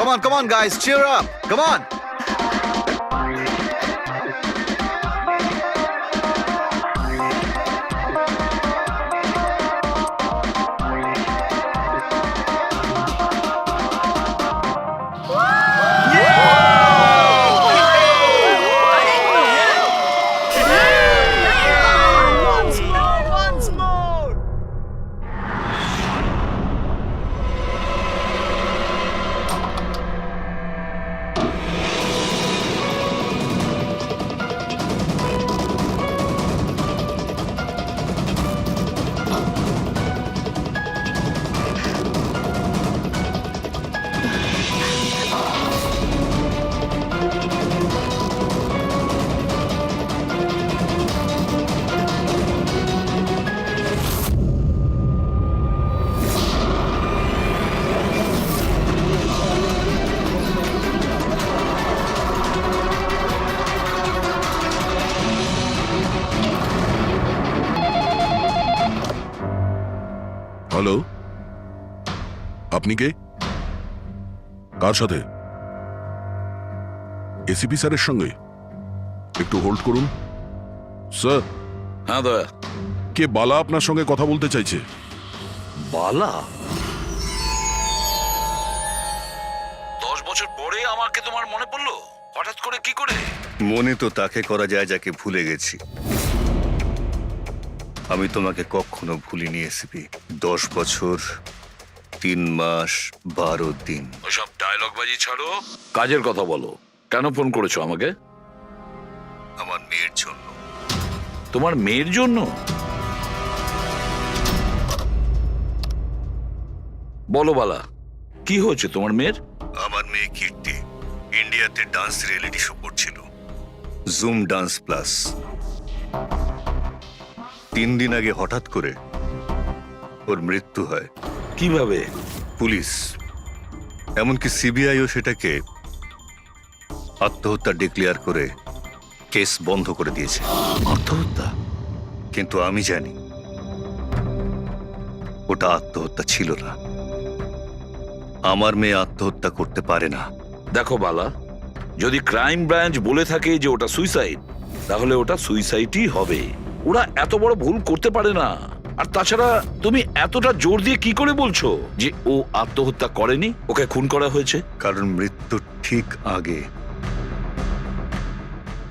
Come on, guys, cheer up. Come on. Once more. Hello, আপনি কে? কার সাথে? ACP স্যারের সঙ্গে? একটু হোল্ড করুন। স্যার। হ্যাঁ দয়া। কে বালা আপনার সঙ্গে কথা বলতে চাইছে? বালা? 10 বছর পরে আমাকে তোমার মনে পড়লো হঠাৎ করে? কি করে? মনে তো তাকে করা যায় যাকে ভুলে গেছি। আমি তোমাকে কখনো ভুলিনি এসিপি। 10 বছর 3 মাস 12 দিন। ওইসব ডায়লগ বাজি ছাড়ো, কাজের কথা বলো। কেন ফোন করেছো আমাকে? আমার মেয়ের জন্য। তোমার মেয়ের জন্য? বলো বালা, কি হয়েছে তোমার মেয়ের? আমার মেয়ে কীর্তি ইন্ডিয়াতে ডান্স রিয়েলিটি শো করছিল, জুম ডান্স প্লাস। 3 দিন আগে হঠাৎ করে ওর মৃত্যু হয়। কিভাবে? পুলিশ, এমনকি সিবিআইও সেটাকে আত্মহত্যা ডিক্লেয়ার করে কেস বন্ধ করে দিয়েছে। আত্মহত্যা? কিন্তু আমি জানি ওটা আত্মহত্যা ছিল না। আমার মেয়ে আত্মহত্যা করতে পারে না। দেখো বালা, যদি ক্রাইম ব্রাঞ্চ বলে থাকে যে ওটা সুইসাইড, তাহলে ওটা সুইসাইডই হবে। ওরা এত বড় ভুল করতে পারে না। আর তাছাড়া তুমি এতটা জোর দিয়ে কি করে বলছো যে ও আত্মহত্যা করেনি, ওকে খুন করা হয়েছে? কারণ মৃত্যুর ঠিক আগে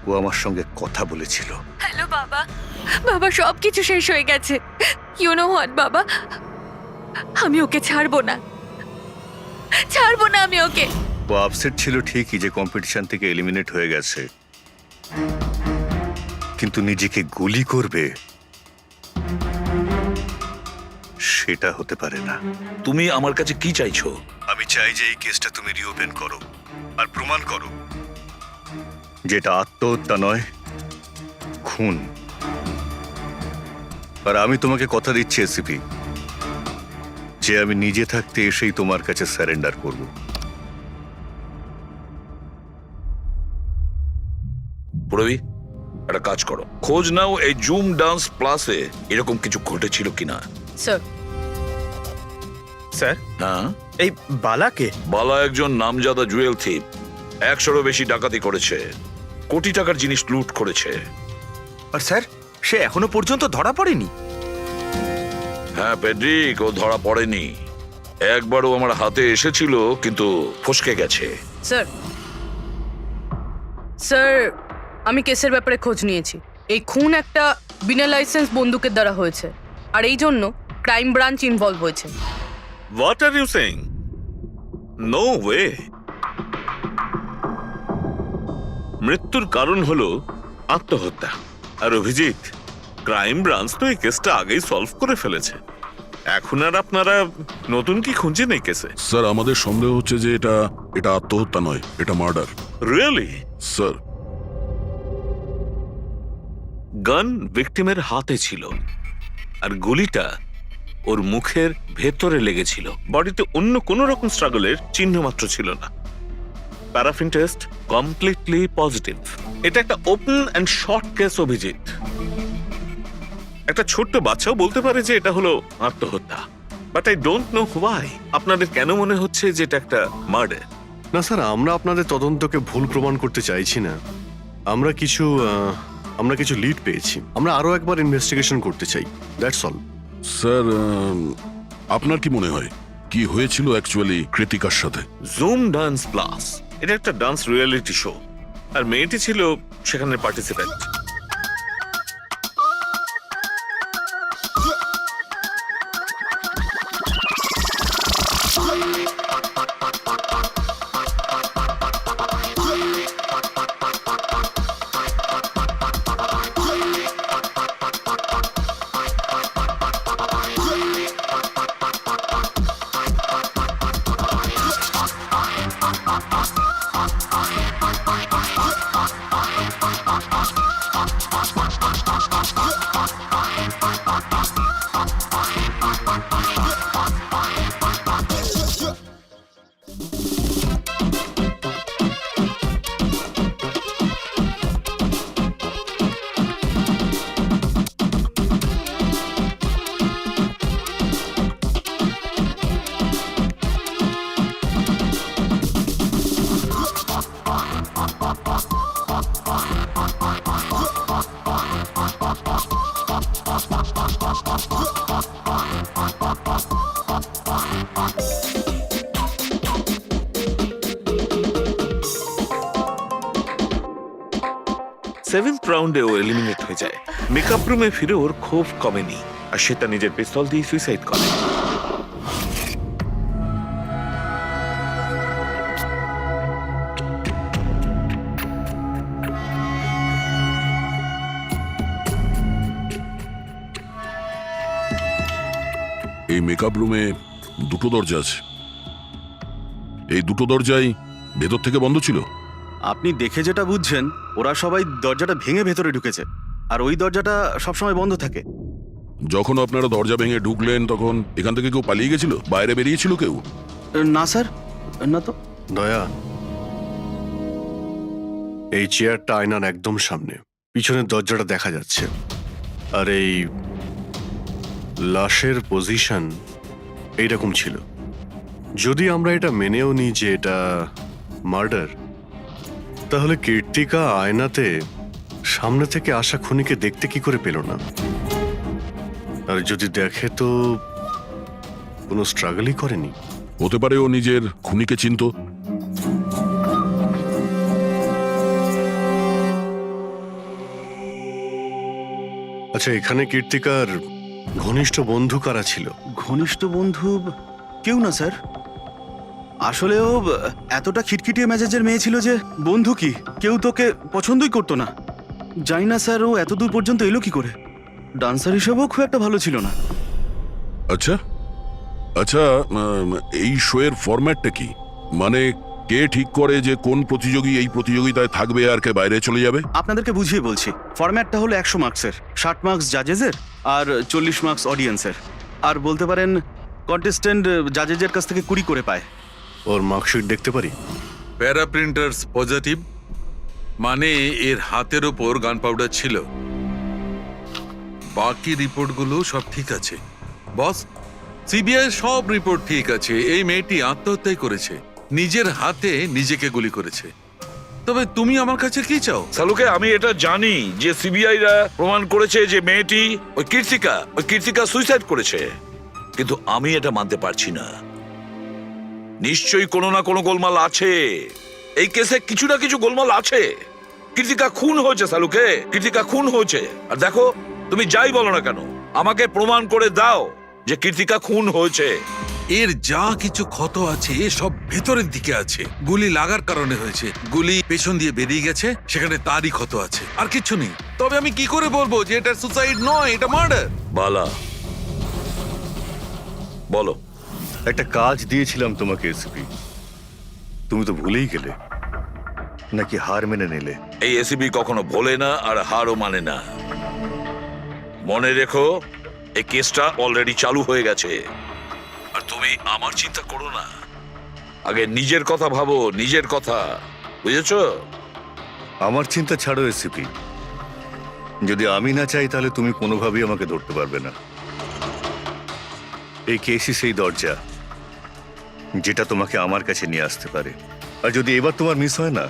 ও আমার সঙ্গে কথা বলেছিল। হ্যালো বাবা, বাবা সবকিছু শেষ হয়ে গেছে। ইউ নো হোয়াট বাবা, আমি ওকে ছাড়বো না, ছাড়বো না আমি ওকে। ও আপসেট ছিল ঠিকই যে কম্পিটিশন থেকে এলিমিনেট হয়ে গেছে, কিন্তু নিজেকে গুলি করবে সেটা হতে পারে না। তুমি আমার কাছে কি চাইছো? আমি চাই যে এই কেসটা তুমি রিওপেন করো আর প্রমাণ করো যেটা আত্মহত্যা নয়, খুন। আর আমি তোমাকে কথা দিচ্ছি এসিপি, যে আমি নিজে থাকতে এসেই তোমার কাছে সারেন্ডার করব। পুরবি, একটা কাজ করো, খোঁজ নাও এই জুম ডান্স প্লাসে এরকম কিছু ঘটেছিল কিনা। স্যার। স্যার, হ্যাঁ, এই বালাকে? বালা একজন নামজাদা জুয়েল থিপ। 100-এরও বেশি ডাকাতি করেছে, কোটি টাকার জিনিস লুট করেছে। আর স্যার, সে এখনো পর্যন্ত ধরা পড়েনি? হ্যাঁ পেড্রিক, ও ধরা পড়েনি। একবারও আমার হাতে এসেছিল, কিন্তু ফসকে গেছে। স্যার, স্যার, আমি কেসের ব্যাপারে খোঁজ নিয়েছি। এই খুন একটা বিনা লাইসেন্স বন্দুকের দ্বারা হয়েছে, আর এই জন্য ক্রাইম ব্রাঞ্চ ইনভলভ হয়েছে। What are you saying? No way. মৃত্যুর কারণ হলো আত্মহত্যা। আর অভিজিৎ, ক্রাইম ব্রাঞ্চ তো এই কেসটা আগেই সলভ করে ফেলেছে। এখন আর আপনারা নতুন কি খুঁজছেন এই কেসে? স্যার, আমাদের সন্দেহ হচ্ছে যে এটা আত্মহত্যা নয়, এটা মার্ডার। রিয়েলি? স্যার, গান ভিকটিমের হাতে ছিল, আর গুলিটা ওর মুখের ভেতরে লেগেছিল। বডিতে অন্য কোনো রকম স্ট্রাগলের চিহ্ন মাত্র ছিল না। Paraffin test completely positive. এটা একটা open and shut case Abhijit. একটা ছোট্ট বাচ্চাও বলতে পারে যে এটা হলো আত্মহত্যা। But I don't know why আপনাদের কেন মনে হচ্ছে যে এটা একটা মার্ডার। না স্যার, আমরা আপনাদের তদন্তকে ভুল প্রমাণ করতে চাইছি না। আমরা কিছু লিড পেয়েছি, আমরা আরো একবার ইনভেস্টিগেশন করতে চাই, দ্যাটস অল। স্যার, আপনার কি মনে হয় কি হয়েছিল অ্যাকচুয়ালি কৃতিকার সাথে? জুম ডান্স প্লাস এটা একটা ডান্স রিয়েলিটি শো, আর মেয়েটি ছিল সেখানে পার্টিসিপেন্ট। সেভেন্থ রাউন্ডে ও এলিমিনেট হয়ে যায়। মেকআপ রুমে ফিরে ওর ক্ষোভ কমেনি, আর সে তার নিজের পিস্তল দিয়ে সুইসাইড করে। এই মেকআপ রুমে দুটো দরজা আছে, এই দুটো দরজাই ভেতর থেকে বন্ধ ছিল। আপনি দেখে যেটা বুঝছেন, ওরা সবাই দরজাটা ভেঙে ভেতরে ঢুকেছে, আর ওই দরজাটা সবসময় বন্ধ থাকে। যখন আপনারা দরজা ভেঙে ঢুকলেন তখন এখান থেকে কেউ পালিয়ে গেছিল, বাইরে বেরিয়েছিল কেউ? না স্যার, না তো। দয়া, এই চেয়ারটা আয়নার একদম সামনে, পিছনের দরজাটা দেখা যাচ্ছে, আর এই লাশের পজিশন এইরকম ছিল। যদি আমরা এটা মেনেও নিই যে এটা মার্ডার, তাহলে কীর্তিকা আয়নাতে সামনে থেকে আসা খুনিকে দেখতে কি করে পেল না? আর যদি দেখে তো কোনো স্ট্রাগলই করেনি। হতে পারে ও নিজের খুনিকে চিনতো। আচ্ছা, এখানে কীর্তিকার ঘনিষ্ঠ বন্ধু কারা ছিল? ঘনিষ্ঠ বন্ধু কেউ না স্যার। আসলে ও এতটা খিটখিটিয়ে মেজাজের মেয়ে ছিল যে বন্ধু কি, কেউ তোকে পছন্দই করতো না। জানি না স্যার, ও এত দূর পর্যন্ত এলো কি করে। ডান্সার হিসেবেও খুব একটা ভালো ছিল না। আচ্ছা আচ্ছা, এই শো এর ফরম্যাটটা কি? মানে কে ঠিক করে যে কোন প্রতিযোগী এই প্রতিযোগিতায় থাকবে আর কে বাইরে চলে যাবে? আপনাদেরকে বুঝিয়ে বলছি, ফরম্যাটটা হলো 100 মার্কসের, 60 মার্কস জাজেসের আর 40 মার্কস অডিয়েন্সের। আর বলতে পারেন কন্টেস্টেন্ট জাজেসের কাছ থেকে 20 করে পায়। ওর মার্কশিট দেখতে পারি? প্যারা প্রিন্টার্স পজিটিভ, মানে এর হাতের ওপর গান পাউডার ছিল। বাকি রিপোর্টগুলো সব ঠিক আছে বস। সিবিআই সব রিপোর্ট ঠিক আছে। এই মেয়েটি আত্মহত্যাই করেছে, নিজের হাতে নিজেকে গুলি করেছে। তবে তুমি আমার কাছে কি চাও? সালুকে, আমি এটা জানি যে সিবিআইরা প্রমাণ করেছে যে মেয়েটি ওই কীর্তিকা সুইসাইড করেছে, কিন্তু আমি এটা মানতে পারছি না। নিশ্চয়ই কোনো না কোনো গোলমাল আছে, এই কেসে কিছু না কিছু গোলমাল আছে। কীর্তিকা খুন হয়েছে সালুকে, কীর্তিকা খুন হয়েছে। আর দেখো, তুমি যাই বলো না কেন, আমাকে প্রমাণ করে দাও যে কীর্তিকা খুন হয়েছে। এর যা কিছু ক্ষত আছে সব ভেতরের দিকে আছে, গুলি লাগার কারণে হয়েছে। গুলি পেছন দিয়ে বেরিয়ে গেছে, সেখানে তারই ক্ষত আছে, আর কিছু নেই। তবে আমি কি করে বলবো যে এটা সুসাইড নয়, এটা মার্ডার? বালা, বলো। একটা কাজ দিয়েছিলাম তোমাকে এসপি, তুমি তো ভুলেই গেলে, নাকি হার মেনে নিলে? এই এসিবি কখনো ভোলে না আর হারও মানে না। মনে রেখো, এই কেসটা অলরেডি চালু হয়ে গেছে, আর তুমি আমার চিন্তা করো না। আগে নিজের কথা ভাবো, নিজের কথা, বুঝেছো? আমার চিন্তা ছাড়ো এসপি, যদি আমি না চাই তাহলে তুমি কোনোভাবেই আমাকে ধরতে পারবে না। এই কেসই সেই দরজা যেটা তোমাকে আমার কাছে নিয়ে আসতে পারে। আর যদি এবার তোমার মিস হয় না,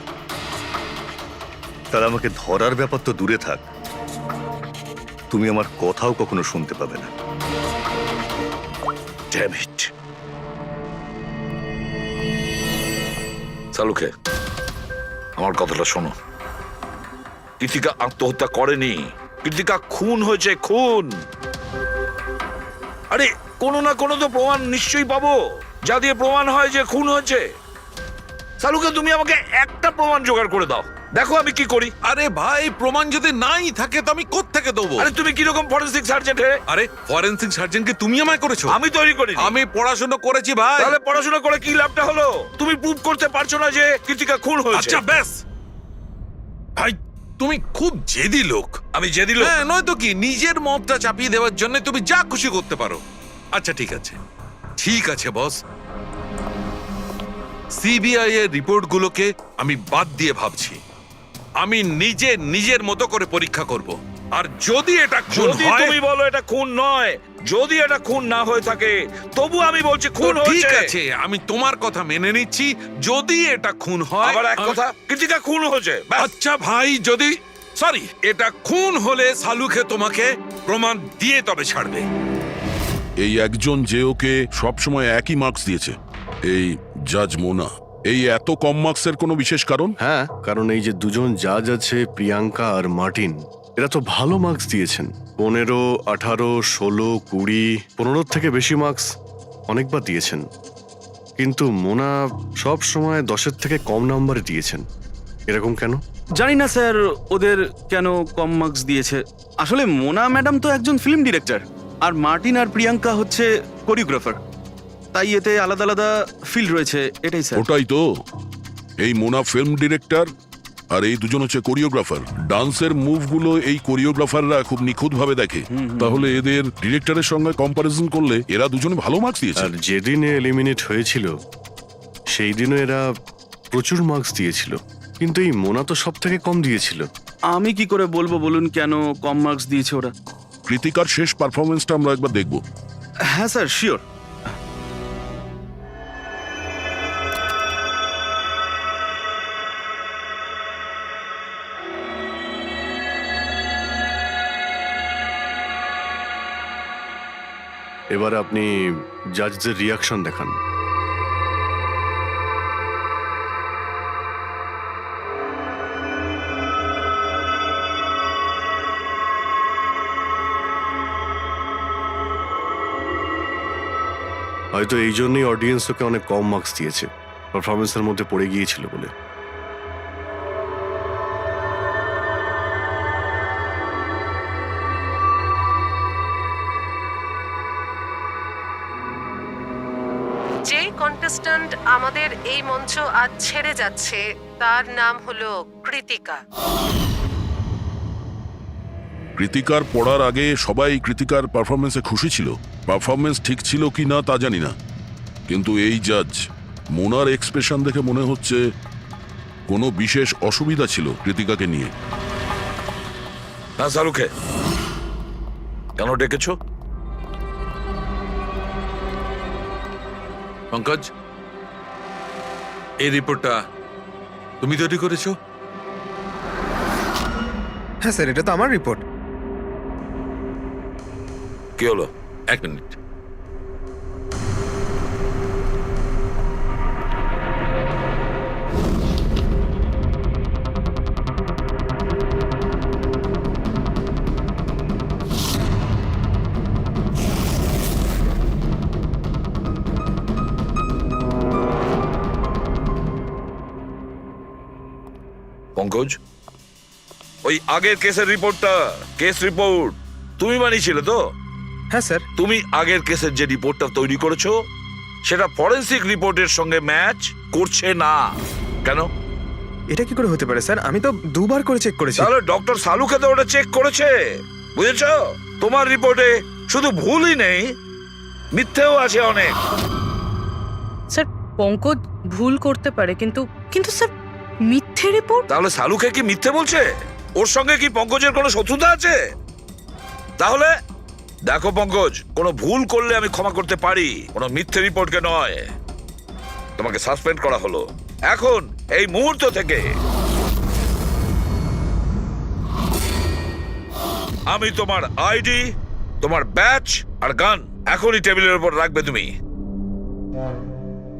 তাহলে আমাকে ধরার ব্যাপার তো দূরে থাক, তুমি আমার কথাও কখনো শুনতে পাবে না। Damn it. সালুকে, আমার কথাটা শোনো। কৃতিকা আত্মহত্যা করেনি, কৃতিকা খুন হয়েছে, খুন। আরে কোনো না কোনো তো প্রমাণ নিশ্চয়ই পাবো, যা দিয়ে প্রমাণ হয় যে খুন হয়েছে। সালুকে, তুমি আমাকে একটা প্রমাণ জোগাড় করে দাও, দেখো আমি কি করি। আরে ভাই, প্রমাণ যদি নাই থাকে তো আমি কোত্থেকে দেবো? আরে তুমি কিরকম ফরেনসিক সার্জন হে? আরে ফরেনসিক সার্জন কি তুমি আমায় করেছো? আমি তৈরি করি। আমি পড়াশোনা করেছি ভাই। তাহলে পড়াশোনা করে কি লাভটা হলো? তুমি প্রুভ করতে পারছো না যে কৃতিকা খুন হয়েছে। আচ্ছা ব্যাস ভাই, তুমি খুব জেদি লোক। আমি জেদি লোক? হ্যাঁ, নয়তো কি, নিজের মতটা চাপিয়ে দেওয়ার জন্য তুমি যা খুশি করতে পারো। আচ্ছা ঠিক আছে, ঠিক আছে বস, সিবিআই এর রিপোর্টগুলোকে আমি বাদ দিয়ে ভাবছি। আমি নিজের মতো করে পরীক্ষা করব, আর যদি এটা খুন যদি হয়, তুমি বলো এটা খুন নয়, যদি এটা খুন না হয়ে থাকে, তবু আমি বলছি খুন তো ঠিক হয়েছে। আছে, আমি তোমার কথা মেনে নিচ্ছি। যদি এটা খুন হয়, আবার এক কথা, কৃতিকা খুন হয়েছে, ব্যাস। আচ্ছা ভাই, যদি সরি এটা খুন হলে সালুকে তোমাকে প্রমাণ দিয়ে তবে ছাড়বে। এই একজন যে ওকে সবসময় একই মার্কস দিয়েছে, এই জাজ মোনা, এই এত কম মার্কসের কোনো বিশেষ কারণ? হ্যাঁ, কারণ এই যে দুজন জাজ আছে, প্রিয়াঙ্কা আর মার্টিন, এরা তো ভালো মার্কস দিয়েছেন। 15, 18, 16, 20, 15 থেকে বেশি মার্কস অনেকবার দিয়েছেন। কিন্তু মোনা সব সময় 10-এর থেকে কম নাম্বার দিয়েছেন, এরকম কেন? জানি না স্যার ওদের কেন কম মার্কস দিয়েছে। আসলে মোনা ম্যাডাম তো একজন ফিল্ম ডিরেক্টর, আর মার্টিন আর প্রিয়াঙ্কা হচ্ছে কোরিওগ্রাফার, তাই এতে আলাদা আলাদা ফিল্ড রয়েছে, এটাই স্যার। ওটাই তো, এই মোনা ফিল্ম ডিরেক্টর আর এই দুজন হচ্ছে কোরিওগ্রাফার। ডান্সের মুভগুলো এই কোরিওগ্রাফাররা খুব নিখুঁতভাবে দেখে, তাহলে এদের ডিরেক্টরের সঙ্গে কম্পারিজন করলে এরা দুজনে ভালো মার্কস দিয়েছে। আর যেদিনে এলিমিনেট হয়েছিল সেই দিনও এরা প্রচুর মার্কস দিয়েছিল, কিন্তু এই মোনা তো সব থেকে কম দিয়েছিল। আমি কি করে বলবো বলুন কেন কম মার্কস দিয়েছে ওরা? কৃতিকার শেষ পারফরমেন্সটা আমরা একবার দেখব। হ্যাঁ স্যার, শিওর। এবার আপনি জাজদের রিয়াকশন দেখান। হয়তো এই জন্যই অডিয়েন্স ওকে অনেক কম মার্কস দিয়েছে, পারফরমেন্সের মধ্যে পড়ে গিয়েছিল বলে। যে কন্টেস্ট্যান্ট আমাদের এই মঞ্চ আজ ছেড়ে যাচ্ছে তার নাম হলো কৃতিকা। কৃতিকার পড়ার আগে সবাই কৃতিকার পারফরমেন্সে খুশি ছিল। পারফরমেন্স ঠিক ছিল কি না তা জানি না, কিন্তু এই জাজ মোনার এক্সপ্রেশন দেখে মনে হচ্ছে কোনো বিশেষ অসুবিধা ছিল কৃতিকাকে নিয়ে। না সালুকে, কেন ডেকেছো? পঙ্কজ, এই রিপোর্টটা তুমি তৈরি করেছো? হ্যাঁ স্যার, এটা তো আমার রিপোর্ট। কি হলো? এক মিনিট। পঙ্কজ, ওই আগের কেসের রিপোর্টটা, কেস রিপোর্ট তুমি বানিয়েছিলে তো? হ্যাঁ স্যার। তুমি আগের কেসের যে রিপোর্টটা তৈরি করেছো সেটা ফরেনসিক রিপোর্টের সঙ্গে ম্যাচ করছে না, কেন? এটা কি করে হতে পারে স্যার? আমি তো দুবার করে চেক করেছি। তাহলে ডক্টর সালুকে তো ওটা চেক করেছে, বুঝেছো? তোমার রিপোর্টে শুধু ভুলই নেই, মিথ্যেও আছে অনেক। স্যার, পঙ্কজ ভুল করতে পারে, কিন্তু কিন্তু স্যার মিথ্যে রিপোর্ট? তাহলে সালুকে কি মিথ্যে বলছে? ওর সঙ্গে কি পঙ্কজের কোনো শত্রুতা আছে? তাহলে দেখো পঙ্কজ, কোনো ভুল করলে আমি ক্ষমা করতে পারি, কোনো মিথ্যে রিপোর্টকে নয়। তোমাকে সাসপেন্ড করা হলো, এখন এই মুহূর্ত থেকে আমি তোমার আইডি, তোমার ব্যাচ আর গান এখনই টেবিলের উপর রাখবে তুমি।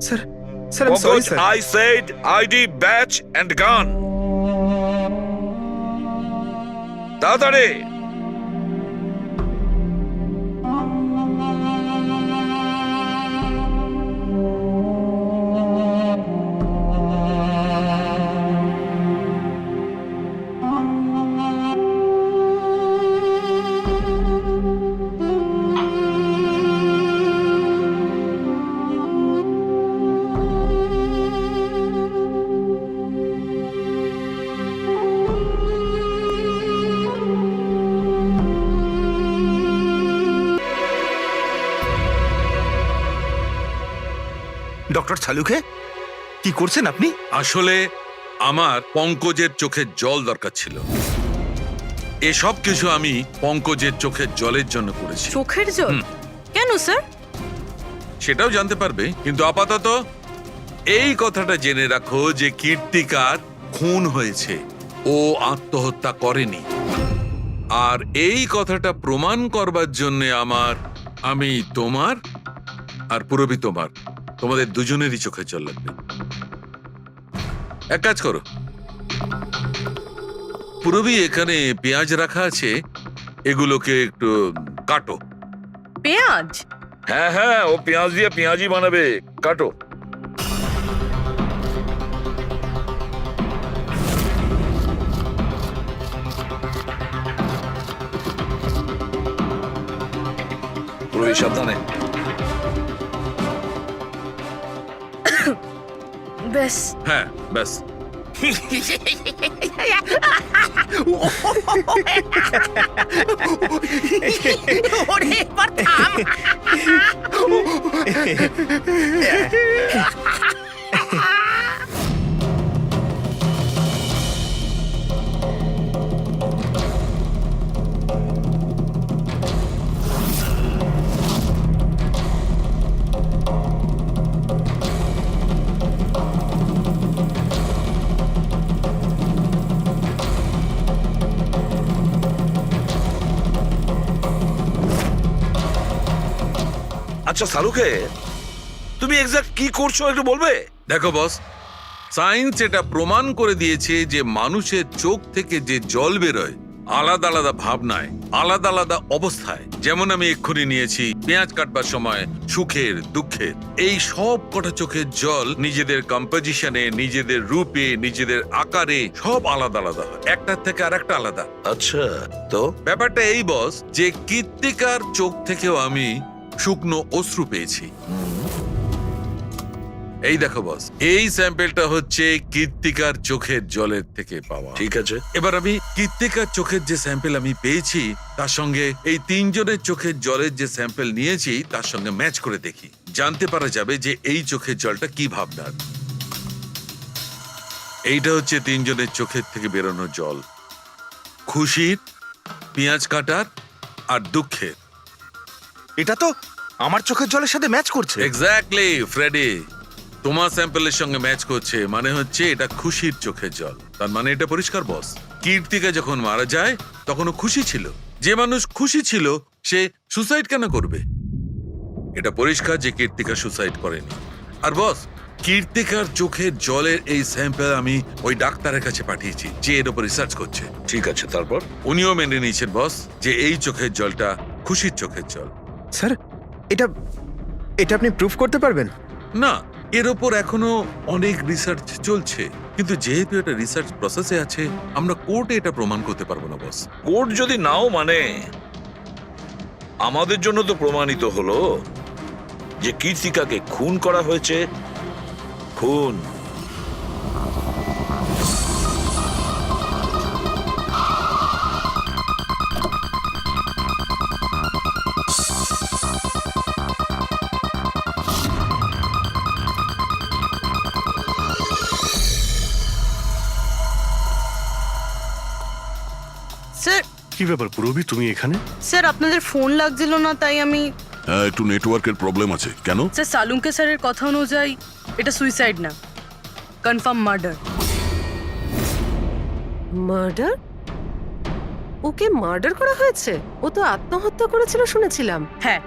স্যার স্যার আমি sorry sir. I said ID, badge and gun. তাড়াতাড়ি। ডক্টর সালুকে কি করছেন আপনি? আসলে আমার পঙ্কজের চোখের জল দরকার ছিল। এসব কিছু আমি পঙ্কজের চোখের জলের জন্য করেছি। চোখের জল? কেন স্যার? সেটাও জানতে পারবে, কিন্তু আপাতত এই কথাটা জেনে রাখো যে কীর্তিকার খুন হয়েছে, ও আত্মহত্যা করেনি। আর এই কথাটা প্রমাণ করবার জন্য আমি তোমার আর পুরবি তোমাদের দুজনেরই চোখে জল লাগবে। এক কাজ করো, পুরবি এখানে পেঁয়াজ রাখা আছে, এগুলোকে একটু কাটো। পেঁয়াজ? হ্যাঁ হ্যাঁ, ও পেঁয়াজ দিয়ে পেঁয়াজি বানাবে, কাটো। পুরবি সাবধানে। ব্যাস। হ্যাঁ ব্যাস। আচ্ছা সালুকে, তুমি এক্সাক্ট কি করছো একটু বলবে? দেখো বস, সায়েন্স এটা প্রমাণ করে দিয়েছে যে মানুষের চোখ থেকে যে জল বেরোয় আলাদা আলাদা ভাবনায়, আলাদা আলাদা অবস্থায়। যেমন আমি এক্ষুনি নিয়েছি পেঁয়াজ কাটবার সময় সুখের, দুঃখের, এই সব কটা চোখের জল নিজেদের কম্পোজিশনে, নিজেদের রূপে, নিজেদের আকারে সব আলাদা আলাদা হয়, একটার থেকে আর একটা আলাদা। আচ্ছা, তো ব্যাপারটা এই বস যে কীর্তিকার চোখ থেকেও আমি শুকনো অশ্রু পেয়েছি। এই দেখো বস, এই স্যাম্পেলটা হচ্ছে কীর্তিকার চোখের জলের থেকে পাওয়া। ঠিক আছে, এবার আমি কীর্তিকার চোখের যে স্যাম্পেল আমি পেয়েছি তার সঙ্গে এই তিনজনের চোখের জলের যে স্যাম্পেল নিয়েছি তার সঙ্গে ম্যাচ করে দেখি, জানতে পারা যাবে যে এই চোখের জলটা কি ভাবনার। এইটা হচ্ছে তিনজনের চোখের থেকে বেরোনো জল, খুশির, পেঁয়াজ কাটার আর দুঃখের। এটা তো আমার চোখের জলের সাথে ম্যাচ করছে। এক্স্যাক্টলি ফ্রেডি, তোমার স্যাম্পেলের সঙ্গে ম্যাচ করছে, মানে হচ্ছে এটা খুশির চোখের জল। তার মানে এটা পরিষ্কার বস, কীর্তিকা যখন মারা যায় তখন ও খুশি ছিল। যে মানুষ খুশি ছিল সে সুসাইড কেন করবে? এটা পরিষ্কার যে কীর্তিকা সুসাইড করেনি। আর বস, কীর্তিকার চোখের জলের এই স্যাম্পেল আমি ওই ডাক্তারের কাছে পাঠিয়েছি যে এর উপর রিসার্চ করছে। ঠিক আছে, তারপর? উনিও মেনে নিয়েছেন বস যে এই চোখের জলটা খুশির চোখের জল। স্যার, এটা আপনি প্রুফ করতে পারবেন? না, এর ওপর এখনো অনেক রিসার্চ চলছে, কিন্তু যেহেতু এটা রিসার্চ প্রসেসে আছে আমরা কোর্টে এটা প্রমাণ করতে পারবো না বস। কোর্ট যদি নাও মানে, আমাদের জন্য তো প্রমাণিত হলো যে কীর্তিকাকে খুন করা হয়েছে। খুন। স্যার, কি ব্যাপার পুরবি, তুমি এখানে? স্যার আপনাদের ফোন লাগছিল না তাই আমি। হ্যাঁ, একটু নেটওয়ার্কের প্রবলেম আছে। কেন? স্যার সালুঙ্কে স্যারের কথা অনুযায়ী এটা সুইসাইড না, কনফার্ম মার্ডার। মার্ডার? ওকে মার্ডার করা হয়েছে? ও তো আত্মহত্যা করেছিল শুনেছিলাম। হ্যাঁ,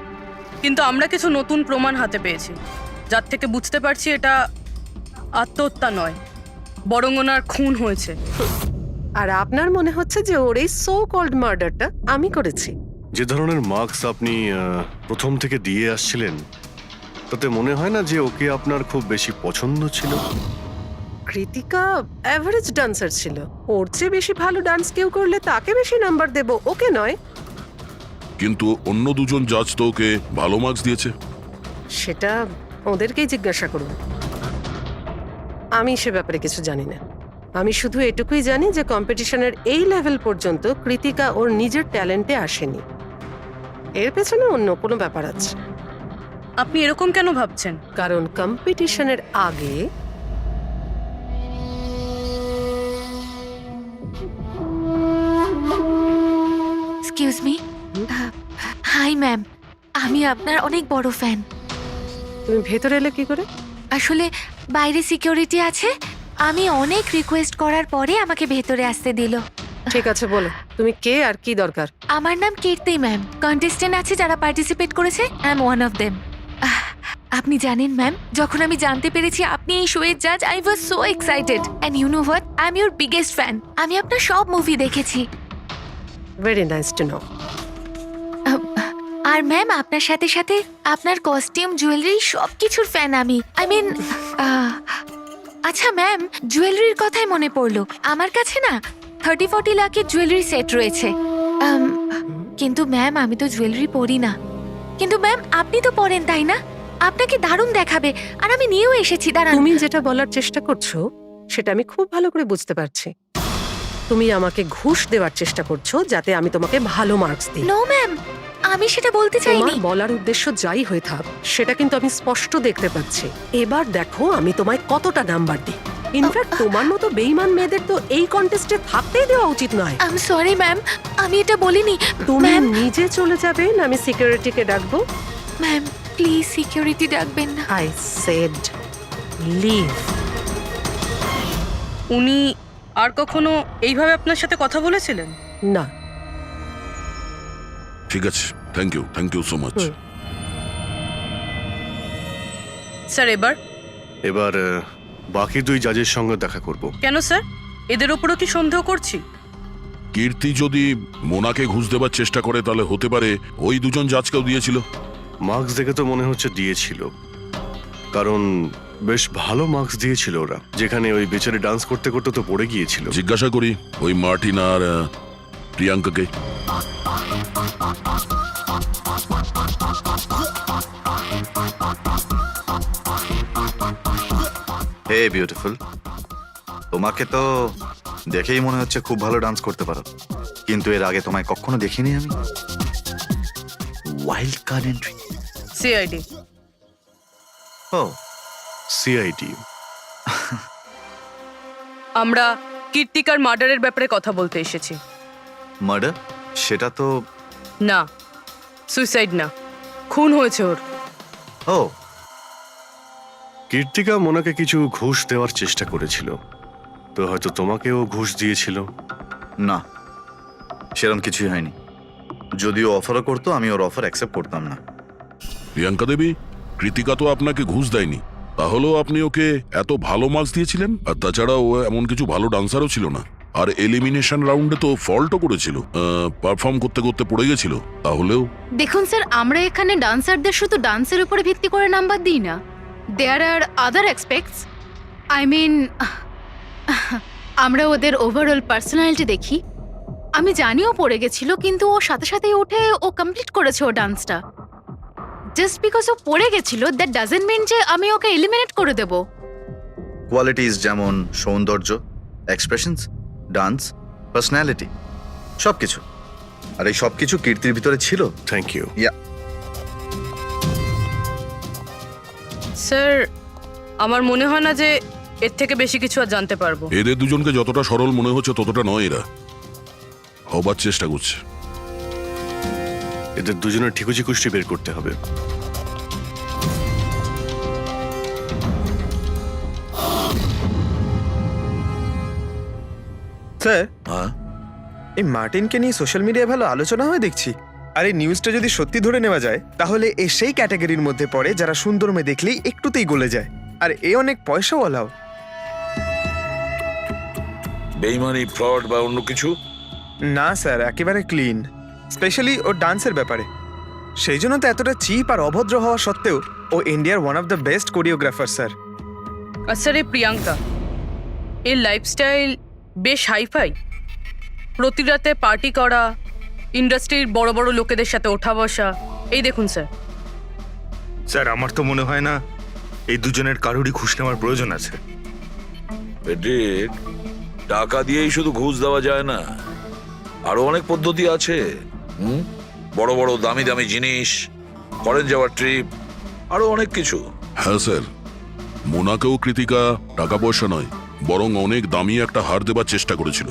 কিন্তু আমরা কিছু নতুন প্রমাণ হাতে পেয়েছি, যার থেকে বুঝতে পারছি এটা আত্মহত্যা নয়, বরং ওনার খুন হয়েছে। আর আপনার মনে হচ্ছে যে ওর এই সো কল্ড মার্ডারটা আমি করেছি? যে ধরনের মার্কস আপনি প্রথম থেকে দিয়ে আসছিলেন, তাতে মনে হয় না যে ওকে আপনার খুব বেশি পছন্দ ছিল? কৃতিকা অ্যাভারেজ ডান্সার ছিল। ওর চেয়ে বেশি ভালো ডান্স কেউ করলে তাকে বেশি নাম্বার দেব, ওকে নয়। কিন্তু অন্য দুজন জাজ তো ওকে ভালো মার্কস দিয়েছে। সেটা ওদেরকেই জিজ্ঞাসা করুন, আমি সে ব্যাপারে কিছু জানি না। আমি শুধু এটুকুই জানি যে কম্পিটিশনের এই লেভেল পর্যন্ত কৃতিকা ওর নিজের ট্যালেন্টে আসেনি। এর পেছনে অন্য কোনো ব্যাপার আছে। আপনি এরকম কেন ভাবছেন? কারণ কম্পিটিশনের আগে এক্সকিউজ মি। হাই ম্যাম, আমি আপনার অনেক বড় ফ্যান। তুমি ভেতরে এলে কি করে? আসলে বাইরে সিকিউরিটি আছে, আমি অনেক রিকোয়েস্ট করার পরে আমাকে ভেতরে আসতে দিল। ঠিক আছে, বলো তুমি কে আর কি দরকার? আমার নাম কীর্তি ম্যাম। কন্টেস্টেন্ট আছে যারা পার্টিসিপেট করেছে, I am one of them. আপনি জানেন ম্যাম, যখন আমি জানতে পেরেছি আপনি এই শোয়ের জাজ, I was so excited. And you know what, I am your biggest fan. আমি আপনার সব মুভি দেখেছি। Very nice to know. আর ম্যাম, আপনার সাথে সাথে আপনার কস্টিউম, জুয়েলারি সব কিছুর ফ্যান আমি। আই মিন, আচ্ছা ম্যাম, জুয়েলারির কথাই মনে পড়লো। আমার কাছে না 30-40 লাখের জুয়েলারি সেট রয়েছে। কিন্তু ম্যাম, আমি তো জুয়েলারি পরি না। কিন্তু ম্যাম, আপনি তো পরেন, তাই না? আপনাকে দারুণ দেখাবে। আর আমি নিয়েও এসেছি, দাঁড়ান। তুমি যেটা বলার চেষ্টা করছো সেটা আমি খুব ভালো করে বুঝতে পারছি। তুমি আমাকে ঘুষ দেওয়ার চেষ্টা করছো যাতে আমি তোমাকে ভালো মার্কস দিই। নো ম্যাম, আমি সেটা বলতে তোমার চাইনি। বলার উদ্দেশ্য যাই হয়ে থাক, সেটা কিন্তু আমি স্পষ্ট দেখতে পাচ্ছি। এবার দেখো আমি তোমায় কতটা নাম্বার দিই। ইনফ্যাক্ট তোমার মতো বেঈমান মেয়েদের তো এই কন্টেস্টে থাকতেই দেওয়া উচিত নয়। আই এম সরি ম্যাম, আমি এটা বলিনি। তুমি ম্যাম, নিজে চলে যাবে না আমি সিকিউরিটিকে ডাকবো? ম্যাম প্লিজ সিকিউরিটি ডাকবেন না। I said leave. উনি আর কখনো এইভাবে আপনার সাথে কথা বলেছিলেন? না। ঠিক আছে, thank you so much. Sir, এবার বাকি দুই জাজের সঙ্গে দেখা করব। কেন স্যার? এদের ওপরও কি সন্দেহ করছি? কীর্তি যদি মোনাকে ঘুষ দেবার চেষ্টা করে তাহলে হতে পারে ওই দুজন জাজকেও দিয়েছিল। মার্কস দেখে তো মনে হচ্ছে দিয়েছিল, কারণ বেশ ভালো মার্কস দিয়েছিল ওরা। যেখানে ওই বেচারি ডান্স করতে করতে তো পড়ে গিয়েছিল। জিজ্ঞাসা করি ওই মার্টিন আর প্রিয়াঙ্কাকে। হে বিউটিফুল, তোমাকে তো দেখেই মনে হচ্ছে খুব ভালো ডান্স করতে পারো, কিন্তু এর আগে তোমায় কখনো দেখিনি আমি। Wild card entry. সিআইডি। ও, সিআইডি। আমরা কীর্তিকার মার্ডারের ব্যাপারে কথা বলতে এসেছি। মার্ডার? সেটা তো না, সুইসাইড না, খুন হয়েছে ওর। ও, কীর্তিকা মোনাকে কিছু ঘুষ দেওয়ার চেষ্টা করেছিল, তো হয়তো তোমাকেও ঘুষ দিয়েছিল। না, সেরকম কিছুই হয়নি। যদিও অফারও করতো, আমি ওর অফার অ্যাকসেপ্ট করতাম না। প্রিয়াঙ্কা দেবী, কৃতিকা তো আপনাকে ঘুষ দেয়নি, তাহলেও আপনি ওকে এত ভালো মার্কস দিয়েছিলেন। আর তাছাড়া ও এমন কিছু ভালো ডান্সারও ছিল না। আর এলিমিনেশন রাউন্ডে তো ফল্টও করেছিল, পারফর্ম করতে করতে পড়ে গেছিল। তাহলেও দেখুন স্যার, আমরা এখানে ডান্সারদের শুধু ডান্সের উপরে ভিত্তি করে নাম্বার দিই না। দেয়ার আর আদার অ্যাসপেক্টস। আই মিন, আমরা ওদের ওভারঅল পার্সোনালিটি দেখি। আমি জানিও পড়ে গেছিল, কিন্তু ও সাথে সাথেই উঠে ও কমপ্লিট করেছে ও ডান্সটা। জাস্ট বিকজ ও পড়ে গেছিল, দ্যাট ডাজন্ট মিন যে আমি ওকে এলিমিনেট করে দেব। কোয়ালিটিস যেমন সৌন্দর্য, এক্সপ্রেশনস, ডান্স, পার্সোনালিটি, সবকিছু। আর এই সবকিছু কীর্তির ভিতরে ছিল। Thank you. স্যার, আমার মনে হয় না যে এর থেকে বেশি কিছু আর জানতে পারবো। এদের দুজনকে যতটা সরল মনে হচ্ছে ততটা নয়। এরা হবার চেষ্টা করছে। এদের দুজনের ঠিকুজি কুষ্টি বের করতে হবে। স্যার হ্যাঁ এই মার্টিনকে নিয়ে সোশ্যাল মিডিয়ায় ভালো আলোচনা হয় দেখছি। আর এই নিউজটা যদি সত্যি ধরে নেওয়া যায় তাহলে এ সেই ক্যাটাগরির মধ্যে পড়ে যারা সুন্দর মেয়ে দেখলেই একটুতেই গলে যায়। আর এ অনেক পয়সাওয়ালাও। বেইমানি, ফ্রড বা অন্য কিছু? না স্যার, একেবারে ক্লিন, স্পেশালি ওর ডান্সের ব্যাপারে। সেই জন্য তো এতটা চিপ আর অভদ্র হওয়া সত্ত্বেও ও ইন্ডিয়ার one of the best choreographer sir. আর স্যার এই প্রিয়াঙ্কা, এর লাইফস্টাইল বেশ হাইফাই। প্রতি রাতে পার্টি করা, ইন্ডাস্ট্রির বড় বড় লোকেদের সাথে ওঠা বসা। এই দেখুন স্যার। স্যার আমার তো মনে হয় না এই দুজনের কারোরই ঘুষ নেওয়ার প্রয়োজন আছে। পেটেক, টাকা দিয়েই শুধু ঘুষ দেওয়া যায় না, আরো অনেক পদ্ধতি আছে। বড় বড় দামি দামি জিনিস, ফরেন যাওয়ার ট্রিপ, আরো অনেক কিছু। হ্যাঁ স্যার, মোনাকেও কৃতিকা টাকা পয়সা নয় বরং অনেক দামি একটা হার দেবার চেষ্টা করেছিল।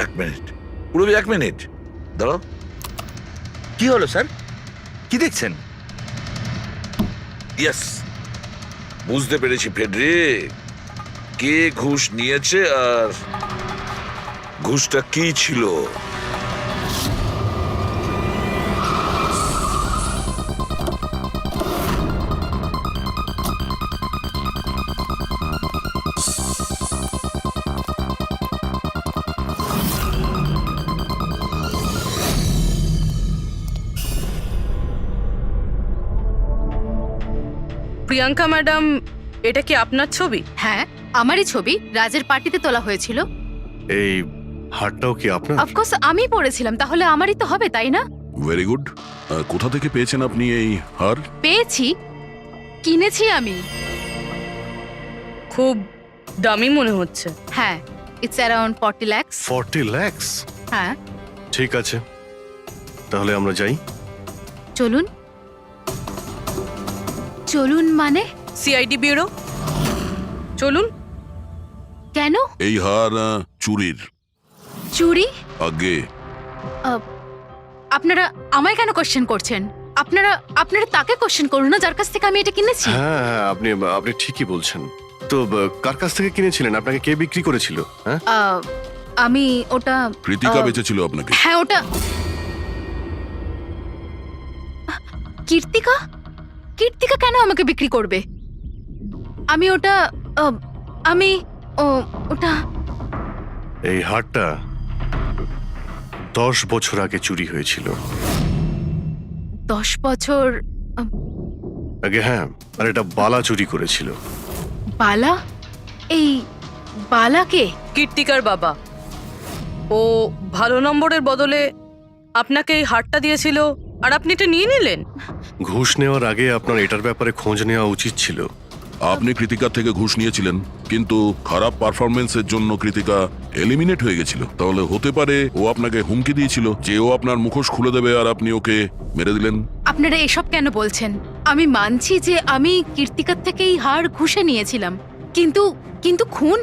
এক মিনিট, পুরবি, এক মিনিট দাঁড়াও। কি হলো স্যার, কি দেখছেন? ইয়েস, বুঝতে পেরেছি ফেডরিক, কে ঘুষ নিয়েছে আর ঘুষটা কি ছিল। প্রিয়াঙ্কা ম্যাডাম, এটা কি আপনার ছবি? হ্যাঁ, আমারই ছবি, রাজের পার্টিতে তোলা হয়েছিল। এই হারটাও কি আপনার? অফকোর্স আমি পড়েছিলাম, তাহলে আমারই তো হবে, তাই না? Very good. কোথা থেকে পেয়েছেন আপনি এই হার? পেয়েছি, কিনেছি আমি। খুব দামি মনে হচ্ছে। হ্যাঁ, ইটস অ্যারাউন্ড 40 lakhs। 40 lakhs? হ্যাঁ। ঠিক আছে, তাহলে আমরা যাই। চলুন। চলুন মানে? সিআইডি ব্যুরো চলুন। কেন? এই হার চুরির। চুরি? আগে আপনারা আমায় কেন কোশ্চেন করছেন? আপনারা আপনারা তাকে কোশ্চেন করুন না যার কাছ থেকে আমি এটা কিনেছি। হ্যাঁ হ্যাঁ, আপনি আপনি ঠিকই বলছেন। তো কার কাছ থেকে কিনেছিলেন? আপনাকে কে বিক্রি করেছিল? হ্যাঁ, আমি ওটা কৃতিকা বেচেছিল আপনাকে। হ্যাঁ, ওটা কীর্তিকা। কীর্তিকা কেন আমাকে বিক্রি করবে? আমি ওটা আমি ওটা এই হারটা 10 বছর আগে চুরি হয়েছিল। 10 বছর আগে? হ্যাঁ, আর এটা বালা চুরি করেছিল। বালা? এই বালাকে? কীর্তিকার বাবা। ও ভালো নম্বরের বদলে আপনাকে এই হারটা দিয়েছিল আর আপনি এটা নিয়ে নিলেন। ঘুষ নেওয়ার আগে আপনার এটার ব্যাপারে খোঁজ নেওয়া উচিত ছিল। আপনি কৃতিকার থেকে ঘুষ নিয়েছিলেন, কিন্তু খারাপ পারফরমেন্সের জন্য কৃতিকা এলিমিনেট হয়ে গেছিল। তাহলে হতে পারে ও আপনাকে হুমকি দিয়েছিল যে ও আপনার মুখোশ খুলে দেবে আর আপনি ওকে মেরে দিলেন। আপনারা এসব কেন বলছেন? আমি মানছি যে আমি কীর্তিকার থেকে এই হার ঘুষে নিয়েছিলাম, কিন্তু কিন্তু খুন?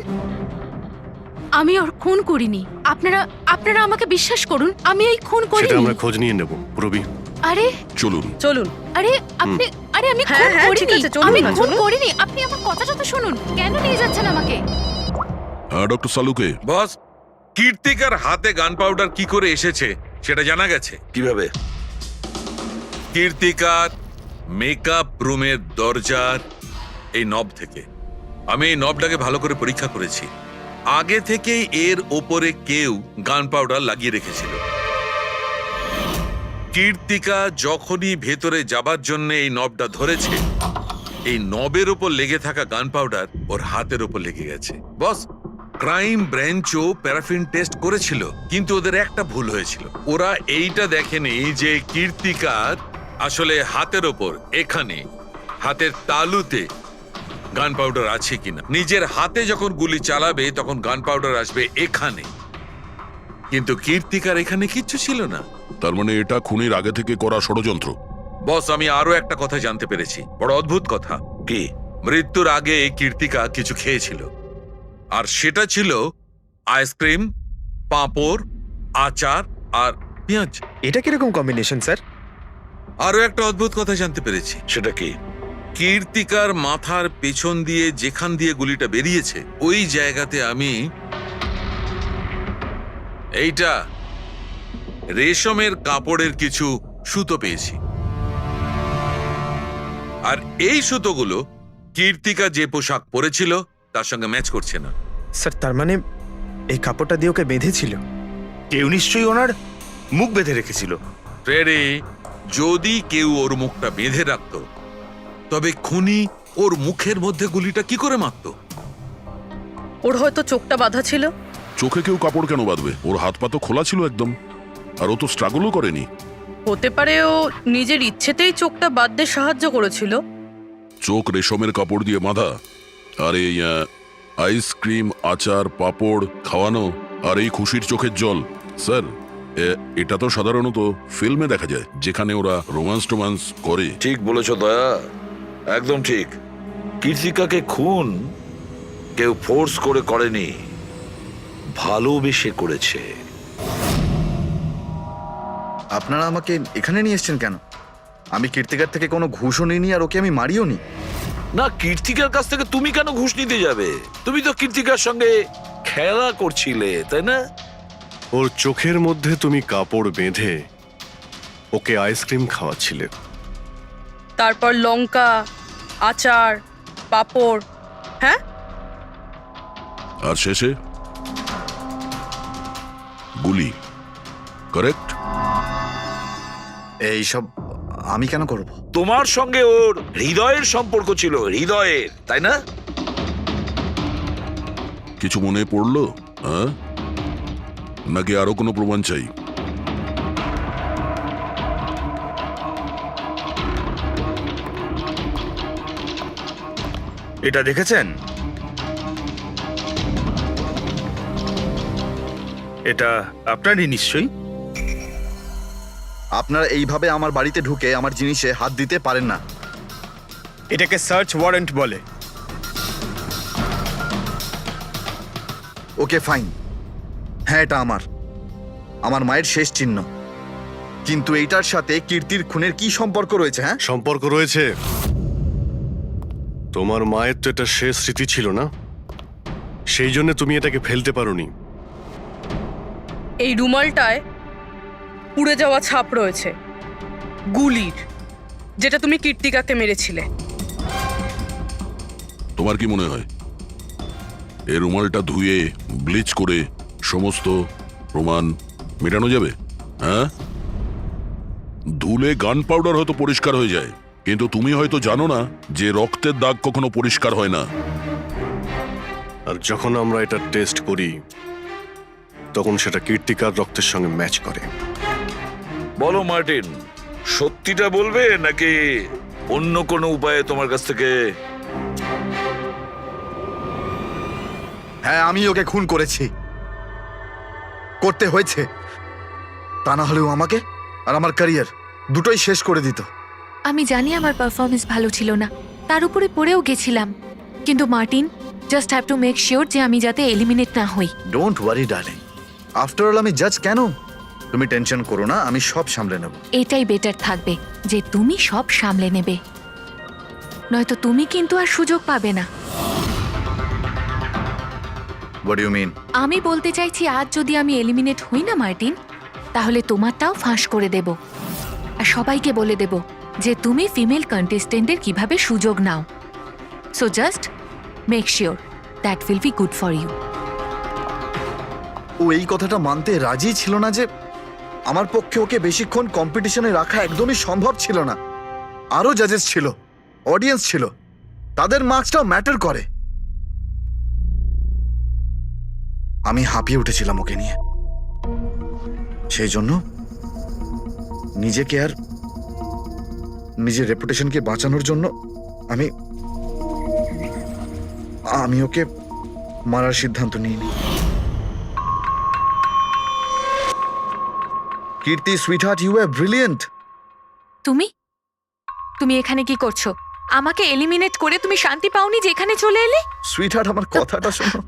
আমি ওর খুন করিনি। আপনারা আপনারা আমাকে বিশ্বাস করুন, আমি এই খুন সেটা করিনি। আমরা খোঁজ নিয়ে নেব পুরবি। আরে চলুন চলুন। আরে আপনি আরে আমি হ্যাঁ, খুন হ্যাঁ, ঠিক করিনি। আছে, চলুন আমি না, খুন চলুন। করিনি। আপনি আমার কথাটা তো শুনুন। কেন নিয়ে যাচ্ছেন আমাকে? হ্যাঁ ডক্টর সালুকে। বস, কীর্তিকার হাতে গান পাউডার কি করে এসেছে সেটা জানা গেছে। কিভাবে? কীর্তিকার মেকআপ রুমের দরজার এই নব থেকে। আমি এই নবটাকে ভালো করে পরীক্ষা করেছি। আগে থেকেই এর ওপরে কেউ গান পাউডার লাগিয়ে রেখেছিল। কীর্তিকা যখনই ভেতরে যাবার জন্য এই নবটা ধরেছে, এই নবের ওপর লেগে থাকা গান পাউডার ওর হাতের ওপর লেগে গেছে। বস, ক্রাইম ব্রাঞ্চও প্যারাফিন টেস্ট করেছিল, কিন্তু ওদের একটা ভুল হয়েছিল। ওরা এইটা দেখেনি যে কীর্তিকার আসলে হাতের ওপর, এখানে হাতের তালুতে গান পাউডার আছে কিনা। নিজের হাতে যখন গুলি চালাবে তখন গান পাউডার আসবে এখানে, কিন্তু কীর্তিকার এখানে কিচ্ছু ছিল না। তার মানে এটা খুনের আগে থেকে করা ষড়যন্ত্র। বস, আমি আরো একটা কথা জানতে পেরেছি, বড় অদ্ভুত কথা। কি? মৃত্যুর আগে কীর্তিকা কিছু খেয়েছিল, আর সেটা ছিল আইসক্রিম, পাঁপড় আচার আর পেঁয়াজ। এটা কিরকম কম্বিনেশন স্যার? আরো একটা অদ্ভুত কথা জানতে পেরেছি। সেটা কি? কীর্তিকার মাথার পেছন দিয়ে যেখান দিয়ে গুলিটা বেরিয়েছে ওই জায়গাতে আমি এইটা রেশমের কাপড়ের কিছু সুতো পেয়েছি। আর এই সুতোগুলো কীর্তিকা যে পোশাক পরেছিল তার সঙ্গে ম্যাচ করছে না। স্যার তার মানে এই কাপড়টা দিয়ে ওকে বেঁধেছিল? কেউ নিশ্চয়ই ওনার মুখ বেঁধে রেখেছিল। ফ্রেডি, যদি কেউ ওর মুখটা বেঁধে রাখতো তবে খুনি ওর মুখের মধ্যে গুলিটা কি করে মারতো? ওর হয়তো চোখটা বাঁধা ছিল। চোখে কেউ কাপড় কেন বাঁধবে? ওর হাত পা তো খোলা ছিল একদম, আর ও তো স্ট্রাগলও করেনি। হতে পারে ও নিজের ইচ্ছেতেই চোখটা বাঁধতে সাহায্য করেছিল। চোখ রেশমের কাপড় দিয়ে বাঁধা, আর এই আইসক্রিম, আচার, পাঁপড় খাওয়ানো, আর এই খুশির চোখের জল। স্যার, এটা তো সাধারণত ফিল্মে দেখা যায়, যেখানে ওরা রোমান্স করে। ঠিক বলেছ দয়া, একদম ঠিক। কীর্তিকাকে খুন কেউ ফোর্স করে করেনি, ভালোবেসে করেছে। আপনারা আমাকে এখানে নিয়ে এসেছেন কেন? আমি কীর্তিকার থেকে কোনো ঘুষও নিইনি, আর ওকে আমি মারিও নি। না, কীর্তিকার কাছ থেকে তুমি কেন ঘুষ নিতে যাবে? তুমি তো কীর্তিকার সঙ্গে খেলা করছিলে, তাই না? ওর চোখের মধ্যে তুমি কাপড় বেঁধে ওকে আইসক্রিম খাওয়াচ্ছিলে। তারপর লঙ্কা, আচার, পাঁপড়। হ্যাঁ, আর শেষে গুলি। কারেক্ট? এইসব আমি কেন করব? তোমার সঙ্গে ওর হৃদয়ের সম্পর্ক ছিল, হৃদয়ের, তাই না? কিছু মনে পড়লো? হ্যাঁ, নাকি আরো কোনো প্রমাণ চাই? এটা দেখেছেন? এটা আপনারই নিশ্চয়ই। আপনারা এইভাবে আমার বাড়িতে ঢুকে আমার জিনিসে হাত দিতে পারেন না। এটাকে সার্চ ওয়ারেন্ট বলে। ওকে ফাইন, হ্যাঁ এটা আমার মায়ের শেষ চিহ্ন। কিন্তু এইটার সাথে কীর্তির খুনের কি সম্পর্ক রয়েছে? হ্যাঁ, সম্পর্ক রয়েছে। তোমার মায়ের তো এটা শেষ স্মৃতি ছিল না, সেই জন্য তুমি এটাকে ফেলতে পারোনি। এই রুমালটায় পুড়ে যাওয়া ছাপ রয়েছে গুলির, যেটা তুমি কীর্তিকাকে মেরেছিলে। তোমার কি মনে হয় এই রুমালটা ধুয়ে ব্লিচ করে সমস্ত প্রমাণ মেটানো যাবে? হ্যাঁ, ধুলে গান পাউডার হয়তো পরিষ্কার হয়ে যায়, কিন্তু তুমি হয়তো জানো না যে রক্তের দাগ কখনো পরিষ্কার হয় না। আর যখন আমরা এটা টেস্ট করি তখন সেটা কীর্তিকার রক্তের সঙ্গে ম্যাচ করে। বলো মার্টিন, সত্যিটা বলবে নাকি অন্য কোনো উপায়ে তোমার কাছ থেকে? হ্যাঁ আমি ওকে খুন করেছি, করতে হয়েছে। তা না হলেও আমাকে আর আমার ক্যারিয়ার দুটোই শেষ করে দিত। আমি জানি আমার পারফরমেন্স ভালো ছিল না, তার উপরে পড়েও গেছিলাম, কিন্তু Martin, just have to make sure যে আমি যাতে এলিমিনেট না হই। Don't worry darling, after all আমি জাজ কেন? তুমি টেনশন করো না, আমি সব সামলে নেব। এটাই বেটার থাকবে যে তুমি সব সামলে নেবে, নয়তো তুমি কিন্তু আর সুযোগ পাবে না। What you mean? আমি বলতে চাইছি, আজ যদি আমি এলিমিনেট হই না মার্টিন, তাহলে তোমারটাও ফাঁস করে দেব, আর সবাইকে বলে দেব যে তুমি ফিমেল কন্টেস্টেন্টের কিভাবে সুযোগ নাও। So just make sure that will be good for you. ও এই কথাটা মানতে রাজি ছিল না যে আমার পক্ষে ওকে বেশিক্ষণ কম্পিটিশনে রাখা একদমই সম্ভব ছিল না। আরো জাজেস ছিল, অডিয়েন্স ছিল, তাদের মার্কসটাও ম্যাটার করে। আমি হাঁপিয়ে উঠেছিলাম ওকে নিয়ে, সেই জন্য নিজেকে আর নিজের রেপুটেশনকে বাঁচানোর জন্য আমি ওকে মারার সিদ্ধান্ত নিইনি। কীর্তি সুইটহার্ট, ইউ আর ব্রিলিয়েন্ট। তুমি এখানে কি করছো? আমাকে এলিমিনেট করে তুমি শান্তি পাওনি যে এখানে চলে এলে? সুইটহার্ট, আমার কথাটা শোনো।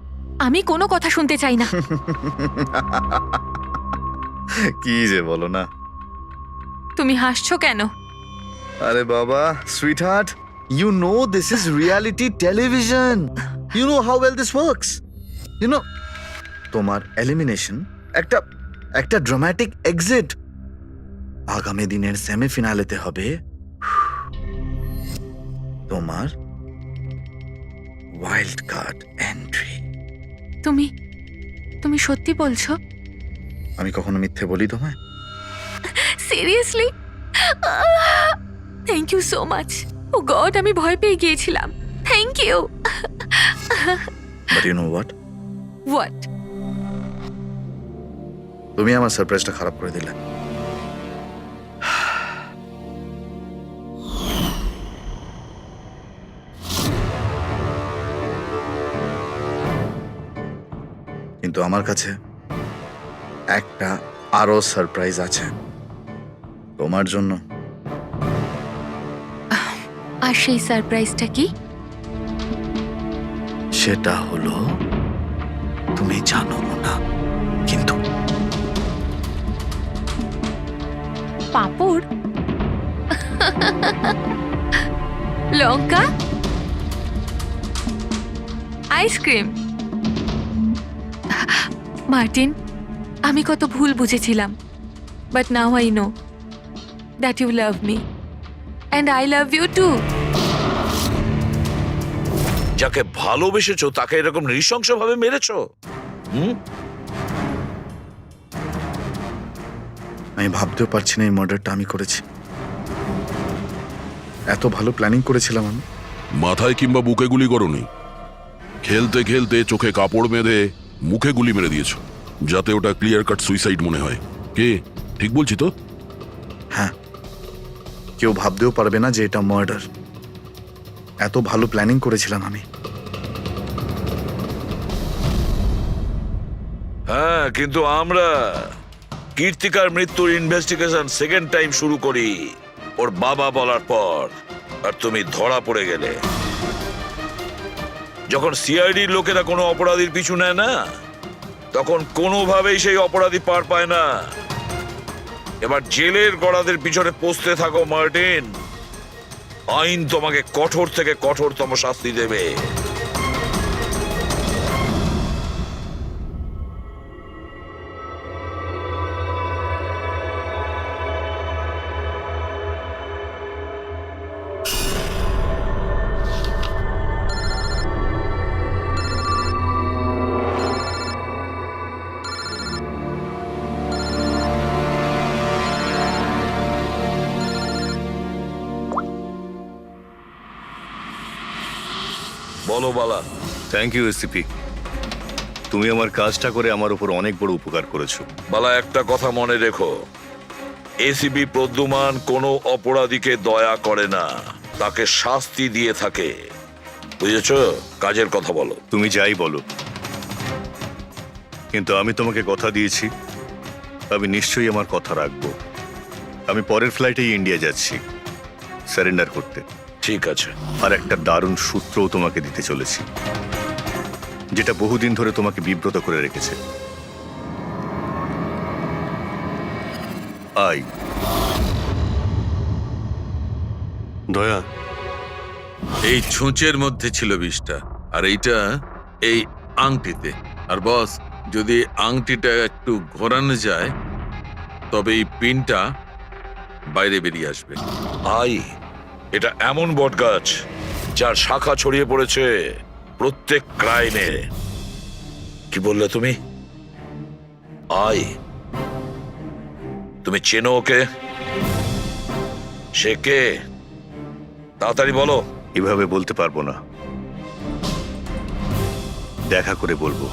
আমি কোনো কথা শুনতে চাই না। কি যে বলো না। তুমি হাসছো কেন? আরে বাবা, sweet heart, you know this is reality television. You know how well this works. You know, তোমার এলিমিনেশন একটা ড্রামাটিক এক্সিট আগামী দিনের সেমিফিনালেতে হবে তোমার ওয়াইল্ড কার্ড এন্ট্রি। তুমি সত্যি বলছো? আমি কখনো মিথ্যে বলি তোমায়? Seriously? Thank you so much. Oh God, আমি ভয় পেয়ে গিয়েছিলাম। Thank you. But you know what? What? তুমি আমার সারপ্রাইজটা খারাপ করে দিলে। কিন্তু আমার কাছে একটা আরো সারপ্রাইজ আছে তোমার জন্য। আর সেই সারপ্রাইজটা কি? সেটা হলো তুমি জানো না, কিন্তু পাঁপড়, লঙ্কা, আইসক্রিম। মার্টিন, আমি কত ভুল বুঝেছিলাম, but now I know that you love me and I love you too. যাকে ভালোবেসেছো তাকে এরকম নৃশংসভাবে মেরেছো? আমি ভাবতেও পারছি না এই মার্ডারটা আমি করেছি। এত ভালো প্ল্যানিং করেছিলাম আমি। মাথায় কিংবা বুকে গুলি করনি, খেলতে খেলতে চোখে কাপড় বেঁধে মুখে গুলি মেরে দিয়েছো, যাতে ওটা ক্লিয়ার কাট সুইসাইড মনে হয়। কে ঠিক বলছি তো? হ্যাঁ, কেউ ভাবতেও পারবে না যে এটা মার্ডার। এত ভালো প্ল্যানিং করেছিলাম আমি। হ্যাঁ, কিন্তু আমরা কীর্তিকার মৃত্যুর ইনভেস্টিগেশন সেকেন্ড টাইম শুরু করি ওর বাবা বলার পর, আর তুমি ধরা পড়ে গেলে। যখন সিআইডির লোকেরা কোনো অপরাধীর পিছু নেয় না, তখন কোনোভাবেই সেই অপরাধী পার পায় না। এবার জেলের গড়াদের পিছনে পৌঁছতে থাকো মার্টিন। আইন তোমাকে কঠোর থেকে কঠোরতম শাস্তি দেবে। বলো বালা। থ্যাংক ইউ এসিপি, তুমি আমার কাজটা করে আমার উপর অনেক বড় উপকার করেছো। বালা, একটা কথা মনে রেখো, এসিবি প্রদ্যুমান কোনো অপরাধীকে দয়া করে না, তাকে শাস্তি দিয়ে থাকে। বুঝেছ? কাজের কথা বলো। তুমি যাই বলো, কিন্তু আমি তোমাকে কথা দিয়েছি, আমি নিশ্চয়ই আমার কথা রাখবো। আমি পরের ফ্লাইটেই ইন্ডিয়া যাচ্ছি সারেন্ডার করতে। ঠিক আছে। আর একটা দারুণ সূত্রও তোমাকে দিতে চলেছি, যেটা বহুদিন ধরে তোমাকে বিব্রত করে রেখেছে। আই দয়া, এই ছুঁচের মধ্যে ছিল বিষটা, আর এইটা এই আংটিতে। আর বস, যদি আংটিটা একটু ঘোরানো যায় তবে এই পিনটা বাইরে বেরিয়ে আসবে। আই, এটা এমন বটগাছ যার শাখা ছড়িয়ে পড়েছে প্রত্যেক ক্রাইমে। কি বললে তুমি? আই, তুমি চেনো ওকে? সে কে? তাড়াতাড়ি বলো। এভাবে বলতে পারবো না, দেখা করে বলবো।